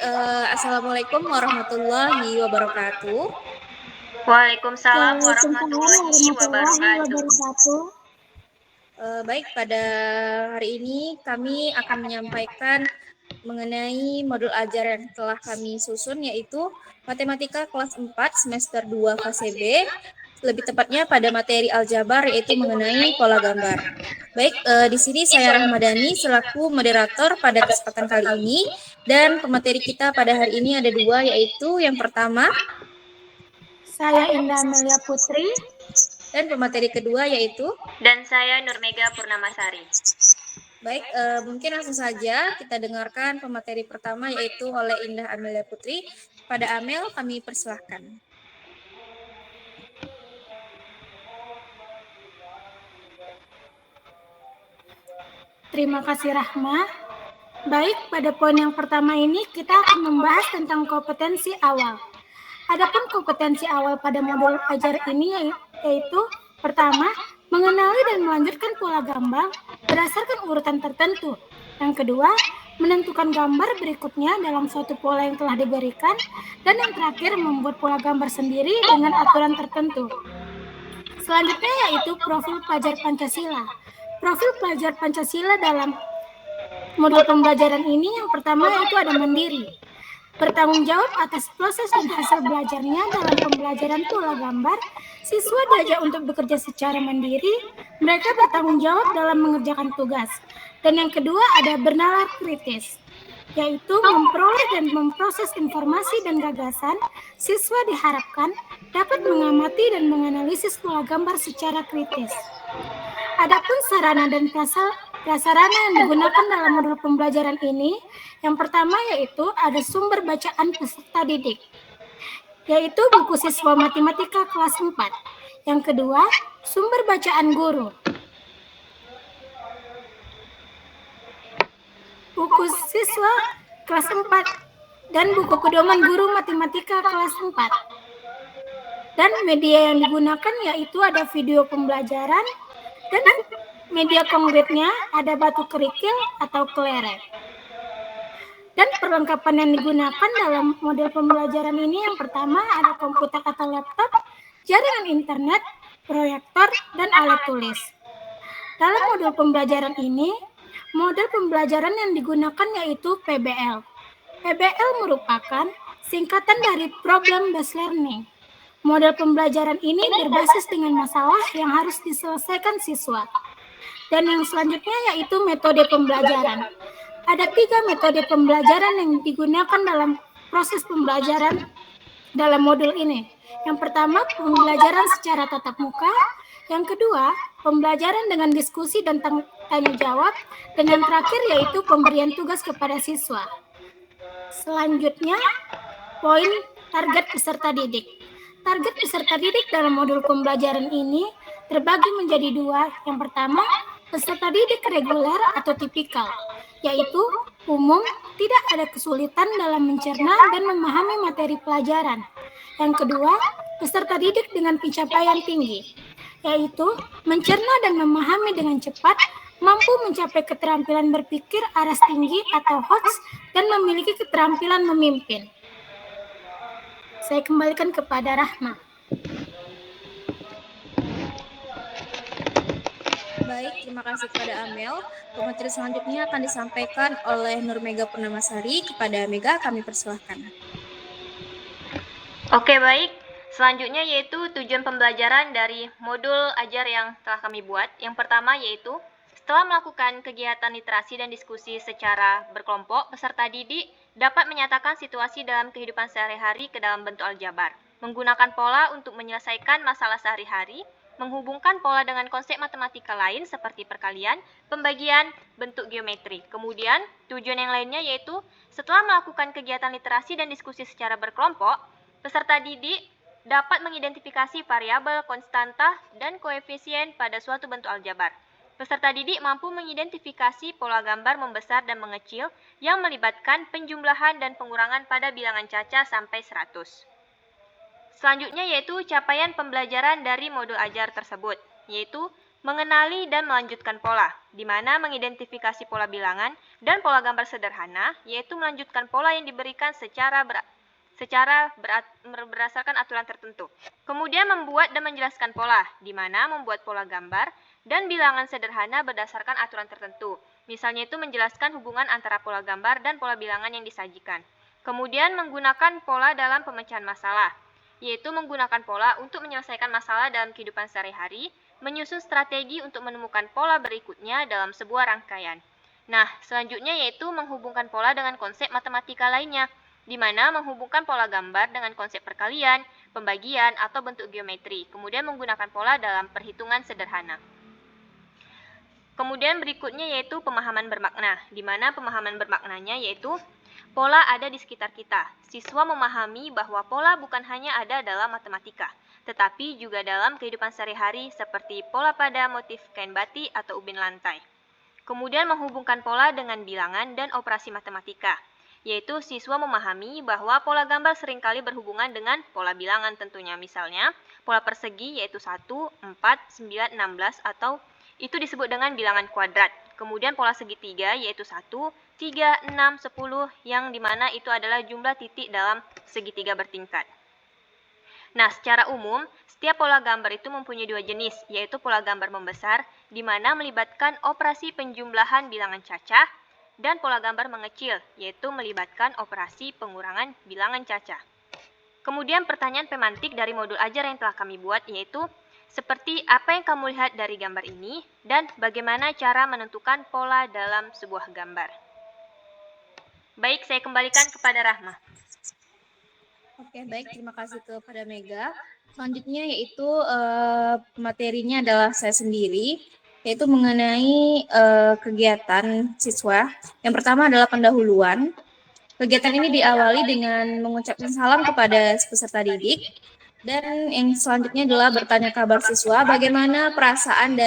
Assalamualaikum warahmatullahi wabarakatuh. Waalaikumsalam Waalaikumsalam warahmatullahi warahmatullahi wabarakatuh. wabarakatuh. Baik, pada hari ini kami akan menyampaikan mengenai modul ajar yang telah kami susun, yaitu Matematika kelas 4 semester 2 fase B, lebih tepatnya pada materi aljabar, yaitu mengenai pola gambar. Baik, di sini saya Rahmadani selaku moderator pada kesempatan kali ini, dan pemateri kita pada hari ini ada dua, yaitu yang pertama Saya Indah Amelia Putri. dan pemateri kedua yaitu. Dan saya Nurmega Purnamasari. Baik, mungkin langsung saja kita dengarkan pemateri pertama yaitu oleh Indah Amelia Putri. Pada Amel kami persilahkan. Terima kasih Rahma. Baik, pada poin yang pertama ini kita akan membahas tentang kompetensi awal. Adapun kompetensi awal pada modul ajar ini yaitu pertama, mengenali dan melanjutkan pola gambar berdasarkan urutan tertentu. Yang kedua, menentukan gambar berikutnya dalam suatu pola yang telah diberikan. Dan yang terakhir, membuat pola gambar sendiri dengan aturan tertentu. Selanjutnya yaitu profil pelajar Pancasila. Profil pelajar Pancasila dalam modul pembelajaran ini yang pertama yaitu ada mandiri. Bertanggung jawab atas proses dan hasil belajarnya dalam pembelajaran pola gambar, siswa diajak untuk bekerja secara mandiri, mereka bertanggung jawab dalam mengerjakan tugas. Dan yang kedua ada bernalar kritis, yaitu memperoleh dan memproses informasi dan gagasan, siswa diharapkan dapat mengamati dan menganalisis pola gambar secara kritis. Adapun sarana dan prasarana yang digunakan dalam modul pembelajaran ini, yang pertama yaitu ada sumber bacaan peserta didik, yaitu buku siswa matematika kelas 4. Yang kedua, sumber bacaan guru, buku siswa kelas 4 dan buku pedoman guru matematika kelas 4. Dan media yang digunakan yaitu ada video pembelajaran dan media konkretnya ada batu kerikil atau kelereng. Dan perlengkapan yang digunakan dalam model pembelajaran ini yang pertama ada komputer atau laptop, jaringan internet, proyektor, dan alat tulis. Dalam model pembelajaran ini, model pembelajaran yang digunakan yaitu PBL. PBL merupakan singkatan dari Problem Based Learning. Model pembelajaran ini berbasis dengan masalah yang harus diselesaikan siswa. Dan yang selanjutnya yaitu metode pembelajaran. Ada 3 metode pembelajaran yang digunakan dalam proses pembelajaran dalam modul ini. Yang pertama, pembelajaran secara tatap muka. Yang kedua, pembelajaran dengan diskusi dan tanya jawab. Dan yang terakhir yaitu pemberian tugas kepada siswa. Selanjutnya, poin target peserta didik. Target peserta didik dalam modul pembelajaran ini terbagi menjadi 2. Yang pertama, peserta didik reguler atau tipikal, yaitu umum, tidak ada kesulitan dalam mencerna dan memahami materi pelajaran. Yang kedua, peserta didik dengan pencapaian tinggi, yaitu mencerna dan memahami dengan cepat, mampu mencapai keterampilan berpikir aras tinggi atau HOTS, dan memiliki keterampilan memimpin. Saya kembalikan kepada Rahma. Baik, terima kasih kepada Amel. Pemateri selanjutnya akan disampaikan oleh Nurmega Purnamasari. Kepada Mega kami persilahkan. Oke, baik. Selanjutnya yaitu tujuan pembelajaran dari modul ajar yang telah kami buat. Yang pertama yaitu setelah melakukan kegiatan literasi dan diskusi secara berkelompok, peserta didik dapat menyatakan situasi dalam kehidupan sehari-hari ke dalam bentuk aljabar, menggunakan pola untuk menyelesaikan masalah sehari-hari, menghubungkan pola dengan konsep matematika lain seperti perkalian, pembagian, bentuk geometri. Kemudian, tujuan yang lainnya yaitu setelah melakukan kegiatan literasi dan diskusi secara berkelompok, peserta didik dapat mengidentifikasi variabel, konstanta, dan koefisien pada suatu bentuk aljabar. Peserta didik mampu mengidentifikasi pola gambar membesar dan mengecil yang melibatkan penjumlahan dan pengurangan pada bilangan caca sampai 100. Selanjutnya yaitu capaian pembelajaran dari modul ajar tersebut, yaitu mengenali dan melanjutkan pola, di mana mengidentifikasi pola bilangan dan pola gambar sederhana, yaitu melanjutkan pola yang diberikan berdasarkan aturan tertentu. Kemudian membuat dan menjelaskan pola, di mana membuat pola gambar dan bilangan sederhana berdasarkan aturan tertentu. Misalnya itu menjelaskan hubungan antara pola gambar dan pola bilangan yang disajikan. Kemudian menggunakan pola dalam pemecahan masalah, yaitu menggunakan pola untuk menyelesaikan masalah dalam kehidupan sehari-hari, menyusun strategi untuk menemukan pola berikutnya dalam sebuah rangkaian. Nah, selanjutnya yaitu menghubungkan pola dengan konsep matematika lainnya, di mana menghubungkan pola gambar dengan konsep perkalian, pembagian, atau bentuk geometri, kemudian menggunakan pola dalam perhitungan sederhana. Kemudian berikutnya yaitu pemahaman bermakna, di mana pemahaman bermaknanya yaitu pola ada di sekitar kita. Siswa memahami bahwa pola bukan hanya ada dalam matematika, tetapi juga dalam kehidupan sehari-hari seperti pola pada motif kain batik atau ubin lantai. Kemudian menghubungkan pola dengan bilangan dan operasi matematika, yaitu siswa memahami bahwa pola gambar seringkali berhubungan dengan pola bilangan tentunya. Misalnya, pola persegi yaitu 1, 4, 9, 16 atau itu disebut dengan bilangan kuadrat. Kemudian pola segitiga yaitu 1, 3, 6, 10 yang dimana itu adalah jumlah titik dalam segitiga bertingkat. Nah, secara umum, setiap pola gambar itu mempunyai dua jenis, yaitu pola gambar membesar, di mana melibatkan operasi penjumlahan bilangan cacah, dan pola gambar mengecil, yaitu melibatkan operasi pengurangan bilangan cacah. Kemudian pertanyaan pemantik dari modul ajar yang telah kami buat, yaitu seperti apa yang kamu lihat dari gambar ini, dan bagaimana cara menentukan pola dalam sebuah gambar. Baik, saya kembalikan kepada Rahma. Oke, baik. Terima kasih kepada Mega. Selanjutnya yaitu materinya adalah saya sendiri, yaitu mengenai kegiatan siswa. Yang pertama adalah pendahuluan. Kegiatan ini diawali dengan mengucapkan salam kepada peserta didik. Dan yang selanjutnya adalah bertanya kabar siswa, bagaimana perasaan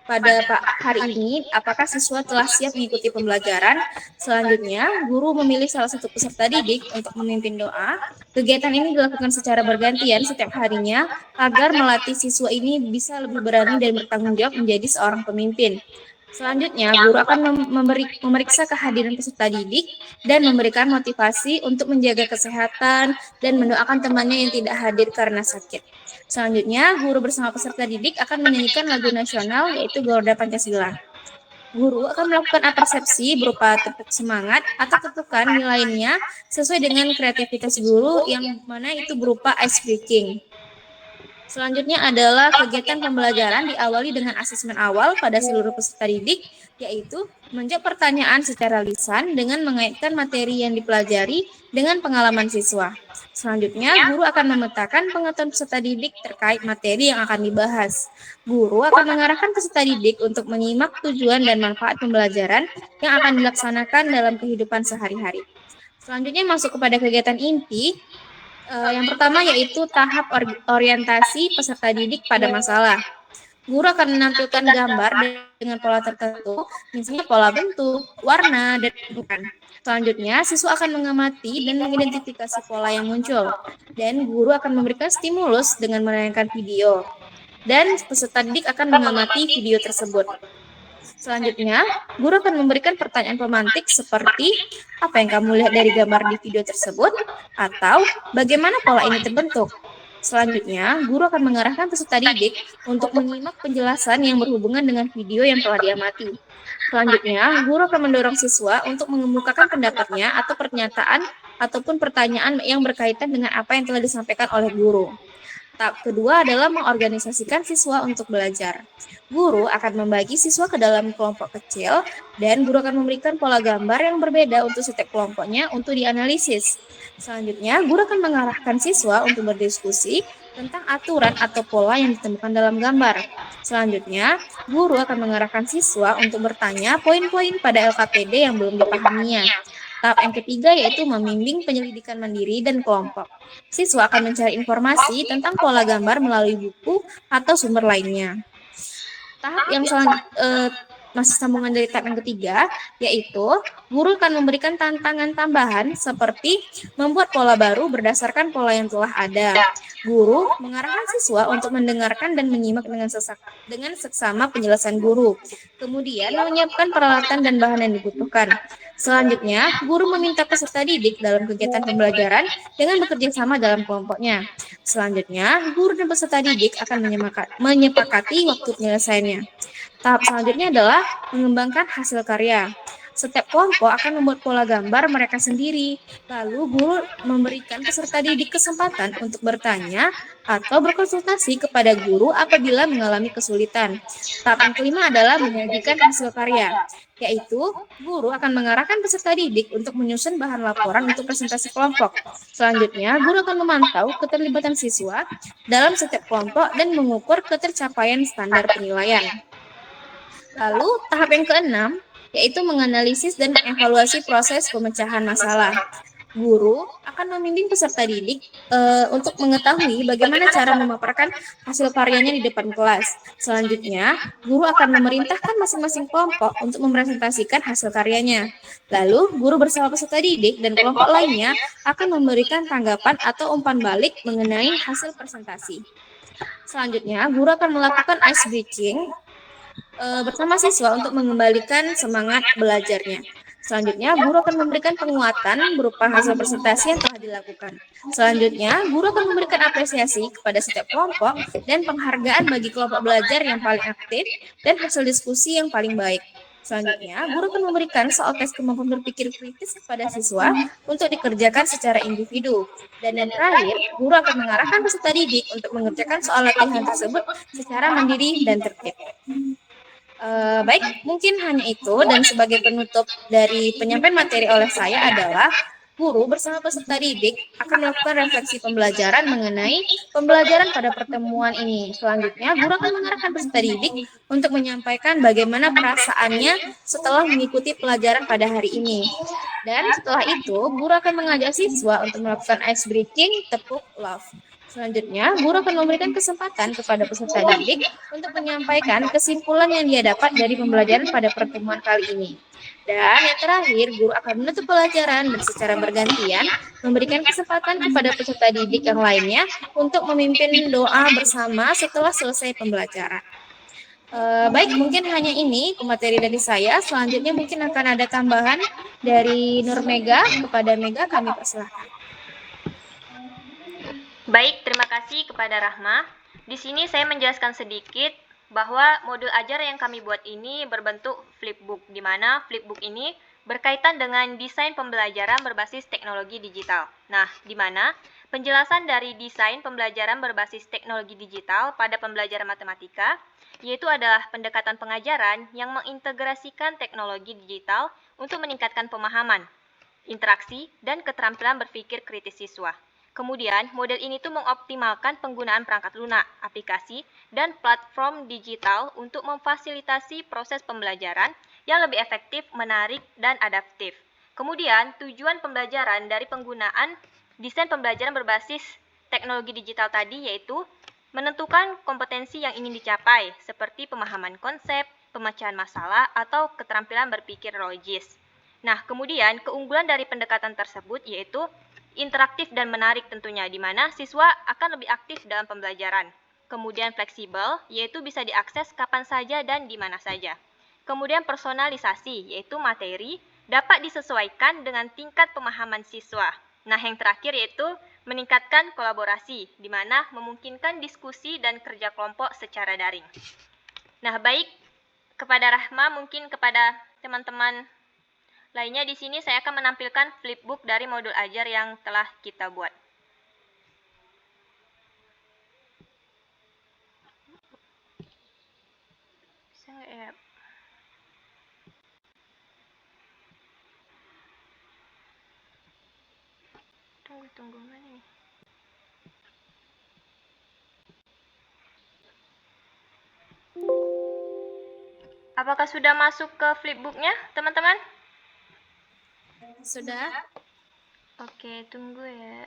pada hari ini, apakah siswa telah siap mengikuti pembelajaran. Selanjutnya, guru memilih salah satu peserta didik untuk memimpin doa. Kegiatan ini dilakukan secara bergantian setiap harinya agar melatih siswa ini bisa lebih berani dan bertanggung jawab menjadi seorang pemimpin. Selanjutnya, guru akan memeriksa kehadiran peserta didik dan memberikan motivasi untuk menjaga kesehatan dan mendoakan temannya yang tidak hadir karena sakit. Selanjutnya, guru bersama peserta didik akan menyanyikan lagu nasional yaitu Garuda Pancasila. Guru akan melakukan apersepsi berupa tepuk semangat atau ketukan nilainya sesuai dengan kreativitas guru yang mana itu berupa ice breaking. Selanjutnya adalah kegiatan pembelajaran diawali dengan asesmen awal pada seluruh peserta didik, yaitu menjawab pertanyaan secara lisan dengan mengaitkan materi yang dipelajari dengan pengalaman siswa. Selanjutnya, guru akan memetakan pengetahuan peserta didik terkait materi yang akan dibahas. Guru akan mengarahkan peserta didik untuk menyimak tujuan dan manfaat pembelajaran yang akan dilaksanakan dalam kehidupan sehari-hari. Selanjutnya masuk kepada kegiatan inti. Yang pertama yaitu tahap orientasi peserta didik pada masalah. Guru akan menampilkan gambar dengan pola tertentu, misalnya pola bentuk, warna, dan bentukan. Selanjutnya, siswa akan mengamati dan mengidentifikasi pola yang muncul. Dan guru akan memberikan stimulus dengan menayangkan video. Dan peserta didik akan mengamati video tersebut. Selanjutnya, guru akan memberikan pertanyaan pemantik seperti apa yang kamu lihat dari gambar di video tersebut atau bagaimana pola ini terbentuk. Selanjutnya, guru akan mengarahkan peserta didik untuk menyimak penjelasan yang berhubungan dengan video yang telah diamati. Selanjutnya, guru akan mendorong siswa untuk mengemukakan pendapatnya atau pernyataan ataupun pertanyaan yang berkaitan dengan apa yang telah disampaikan oleh guru. Tahap kedua adalah mengorganisasikan siswa untuk belajar. Guru akan membagi siswa ke dalam kelompok kecil dan guru akan memberikan pola gambar yang berbeda untuk setiap kelompoknya untuk dianalisis. Selanjutnya, guru akan mengarahkan siswa untuk berdiskusi tentang aturan atau pola yang ditemukan dalam gambar. Selanjutnya, guru akan mengarahkan siswa untuk bertanya poin-poin pada LKPD yang belum dipahaminya. Tahap yang ketiga yaitu membimbing penyelidikan mandiri dan kelompok. Siswa akan mencari informasi tentang pola gambar melalui buku atau sumber lainnya. Tahap yang masih sambungan dari tab yang ketiga, yaitu guru akan memberikan tantangan tambahan seperti membuat pola baru berdasarkan pola yang telah ada. Guru mengarahkan siswa untuk mendengarkan dan menyimak dengan seksama penjelasan guru. Kemudian menyiapkan peralatan dan bahan yang dibutuhkan. Selanjutnya, guru meminta peserta didik dalam kegiatan pembelajaran dengan bekerja sama dalam kelompoknya. Selanjutnya, guru dan peserta didik akan menyepakati waktu penyelesaiannya. Tahap selanjutnya adalah mengembangkan hasil karya. Setiap kelompok akan membuat pola gambar mereka sendiri. Lalu guru memberikan peserta didik kesempatan untuk bertanya atau berkonsultasi kepada guru apabila mengalami kesulitan. Tahap yang kelima adalah menyajikan hasil karya, yaitu guru akan mengarahkan peserta didik untuk menyusun bahan laporan untuk presentasi kelompok. Selanjutnya, guru akan memantau keterlibatan siswa dalam setiap kelompok dan mengukur ketercapaian standar penilaian. Lalu, tahap yang keenam, yaitu menganalisis dan mengevaluasi proses pemecahan masalah. Guru akan membimbing peserta didik untuk mengetahui bagaimana cara memaparkan hasil karyanya di depan kelas. Selanjutnya, guru akan memerintahkan masing-masing kelompok untuk mempresentasikan hasil karyanya. Lalu, guru bersama peserta didik dan kelompok lainnya akan memberikan tanggapan atau umpan balik mengenai hasil presentasi. Selanjutnya, guru akan melakukan ice breaking bersama siswa untuk mengembalikan semangat belajarnya. Selanjutnya, guru akan memberikan penguatan berupa hasil presentasi yang telah dilakukan. Selanjutnya, guru akan memberikan apresiasi kepada setiap kelompok dan penghargaan bagi kelompok belajar yang paling aktif dan hasil diskusi yang paling baik. Selanjutnya, guru akan memberikan soal tes kemampuan berpikir kritis kepada siswa untuk dikerjakan secara individu. Dan yang terakhir, guru akan mengarahkan peserta didik untuk mengerjakan soal latihan tersebut secara mandiri dan tertib. Baik, mungkin hanya itu, dan sebagai penutup dari penyampaian materi oleh saya adalah guru bersama peserta didik akan melakukan refleksi pembelajaran mengenai pembelajaran pada pertemuan ini. Selanjutnya, guru akan mengarahkan peserta didik untuk menyampaikan bagaimana perasaannya setelah mengikuti pelajaran pada hari ini. Dan setelah itu, guru akan mengajak siswa untuk melakukan ice breaking, tepuk love. Selanjutnya, guru akan memberikan kesempatan kepada peserta didik untuk menyampaikan kesimpulan yang dia dapat dari pembelajaran pada pertemuan kali ini. Dan yang terakhir, guru akan menutup pelajaran dan secara bergantian memberikan kesempatan kepada peserta didik yang lainnya untuk memimpin doa bersama setelah selesai pembelajaran. Baik, mungkin hanya ini materi dari saya. Selanjutnya mungkin akan ada tambahan dari Nur Mega. Kepada Mega kami persilahkan. Baik, terima kasih kepada Rahma. Di sini saya menjelaskan sedikit bahwa modul ajar yang kami buat ini berbentuk flipbook, di mana flipbook ini berkaitan dengan desain pembelajaran berbasis teknologi digital. Nah, di mana penjelasan dari desain pembelajaran berbasis teknologi digital pada pembelajaran matematika, yaitu adalah pendekatan pengajaran yang mengintegrasikan teknologi digital untuk meningkatkan pemahaman, interaksi, dan keterampilan berpikir kritis siswa. Kemudian, model ini tuh mengoptimalkan penggunaan perangkat lunak, aplikasi, dan platform digital untuk memfasilitasi proses pembelajaran yang lebih efektif, menarik, dan adaptif. Kemudian, tujuan pembelajaran dari penggunaan desain pembelajaran berbasis teknologi digital tadi yaitu menentukan kompetensi yang ingin dicapai, seperti pemahaman konsep, pemecahan masalah, atau keterampilan berpikir logis. Nah, kemudian keunggulan dari pendekatan tersebut yaitu interaktif dan menarik tentunya, di mana siswa akan lebih aktif dalam pembelajaran. Kemudian fleksibel, yaitu bisa diakses kapan saja dan di mana saja. Kemudian personalisasi, yaitu materi dapat disesuaikan dengan tingkat pemahaman siswa. Nah, yang terakhir yaitu meningkatkan kolaborasi, di mana memungkinkan diskusi dan kerja kelompok secara daring. Nah, baik kepada Rahma, mungkin kepada teman-teman lainnya di sini saya akan menampilkan flipbook dari modul ajar yang telah kita buat. Bisa nggak ya? Tunggu mana nih? Apakah sudah masuk ke flipbooknya, teman-teman? Sudah? Oke, tunggu ya.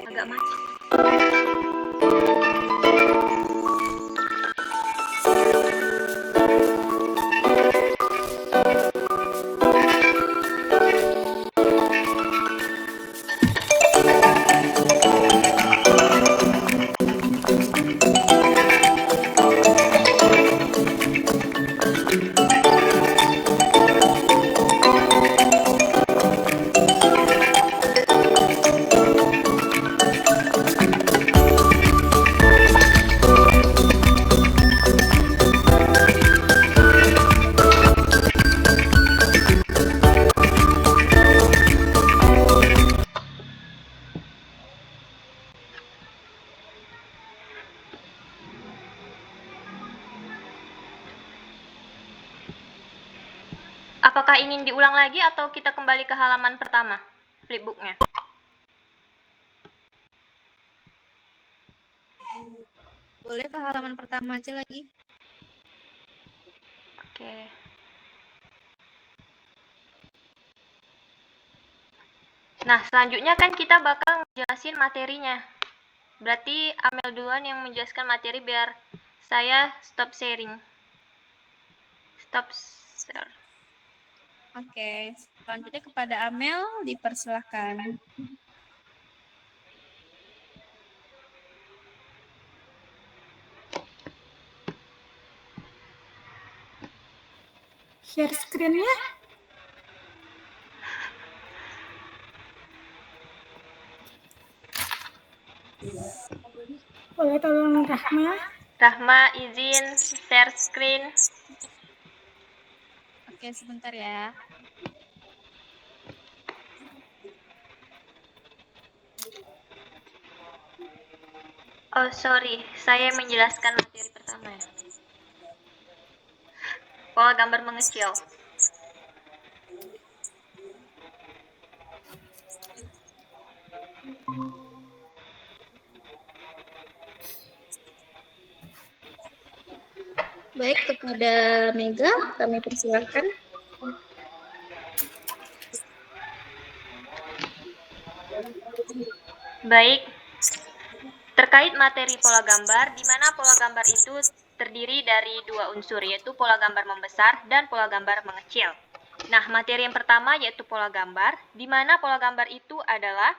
Agak macet. Apakah ingin diulang lagi atau kita kembali ke halaman pertama flipbooknya? Boleh ke halaman pertama aja lagi. Oke. Nah, selanjutnya kan kita bakal ngejelasin materinya. Berarti Amel duluan yang menjelaskan materi biar saya stop sharing. Stop share. Oke, selanjutnya kepada Amel dipersilahkan. Share screen-nya. Boleh tolong Rahma? Rahma izin share screen. Oke, sebentar ya. Oh, sorry. Saya menjelaskan materi pertama ya. Pola gambar mengecil. Baik, kepada Mega, kami persilakan. Baik. Terkait materi pola gambar, di mana pola gambar itu terdiri dari dua unsur, yaitu pola gambar membesar dan pola gambar mengecil. Nah, materi yang pertama yaitu pola gambar, di mana pola gambar itu adalah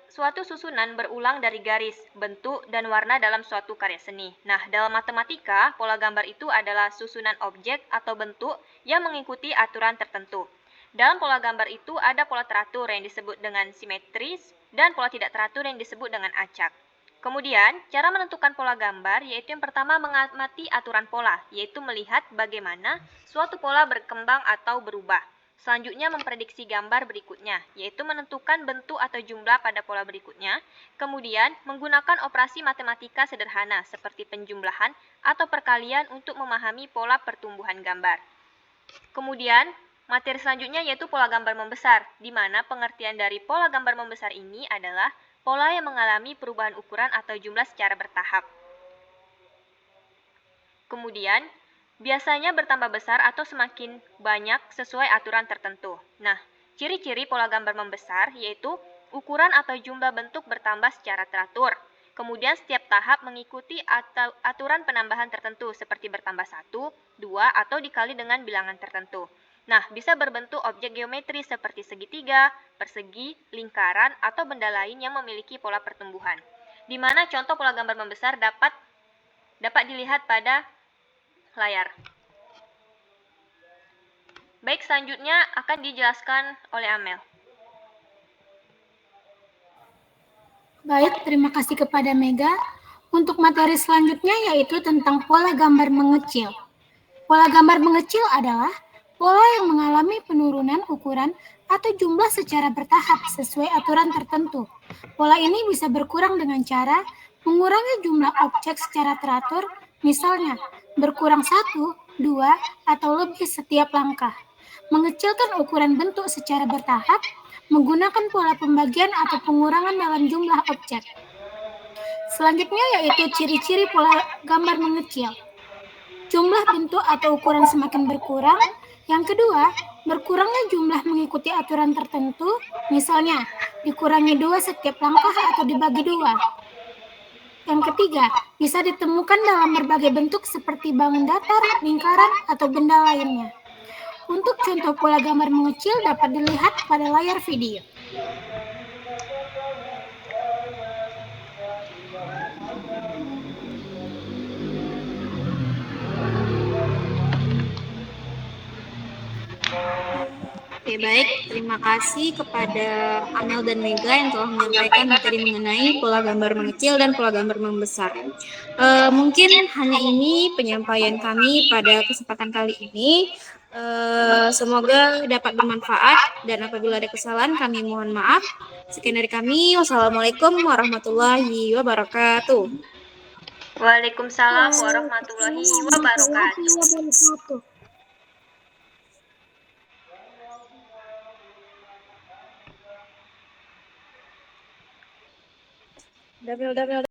suatu susunan berulang dari garis, bentuk, dan warna dalam suatu karya seni. Nah, dalam matematika, pola gambar itu adalah susunan objek atau bentuk yang mengikuti aturan tertentu. Dalam pola gambar itu ada pola teratur yang disebut dengan simetris dan pola tidak teratur yang disebut dengan acak. Kemudian, cara menentukan pola gambar yaitu yang pertama mengamati aturan pola, yaitu melihat bagaimana suatu pola berkembang atau berubah. Selanjutnya memprediksi gambar berikutnya, yaitu menentukan bentuk atau jumlah pada pola berikutnya. Kemudian, menggunakan operasi matematika sederhana seperti penjumlahan atau perkalian untuk memahami pola pertumbuhan gambar. Kemudian, materi selanjutnya yaitu pola gambar membesar, di mana pengertian dari pola gambar membesar ini adalah pola yang mengalami perubahan ukuran atau jumlah secara bertahap. Kemudian, biasanya bertambah besar atau semakin banyak sesuai aturan tertentu. Nah, ciri-ciri pola gambar membesar yaitu ukuran atau jumlah bentuk bertambah secara teratur. Kemudian setiap tahap mengikuti aturan penambahan tertentu seperti bertambah 1, 2, atau dikali dengan bilangan tertentu. Nah, bisa berbentuk objek geometri seperti segitiga, persegi, lingkaran, atau benda lain yang memiliki pola pertumbuhan. Di mana contoh pola gambar membesar dapat dilihat pada layar. Baik, selanjutnya akan dijelaskan oleh Amel. Baik, terima kasih kepada Mega. Untuk materi selanjutnya yaitu tentang pola gambar mengecil. Pola gambar mengecil adalah pola yang mengalami penurunan ukuran atau jumlah secara bertahap sesuai aturan tertentu. Pola ini bisa berkurang dengan cara mengurangi jumlah objek secara teratur, misalnya berkurang 1, 2, atau lebih setiap langkah. Mengecilkan ukuran bentuk secara bertahap, menggunakan pola pembagian atau pengurangan dalam jumlah objek. Selanjutnya yaitu ciri-ciri pola gambar mengecil. Jumlah bentuk atau ukuran semakin berkurang. Yang kedua, berkurangnya jumlah mengikuti aturan tertentu, misalnya dikurangi 2 setiap langkah atau dibagi 2. Yang ketiga, bisa ditemukan dalam berbagai bentuk seperti bangun datar, lingkaran, atau benda lainnya. Untuk contoh pola gambar mengecil dapat dilihat pada layar video. Oke, baik. Terima kasih kepada Amel dan Mega yang telah menyampaikan materi mengenai pola gambar mengecil dan pola gambar membesar. Mungkin hanya ini penyampaian kami pada kesempatan kali ini. Semoga dapat bermanfaat dan apabila ada kesalahan kami mohon maaf. Sekian dari kami. Wassalamualaikum warahmatullahi wabarakatuh. Waalaikumsalam warahmatullahi wabarakatuh. Dapil, dapil.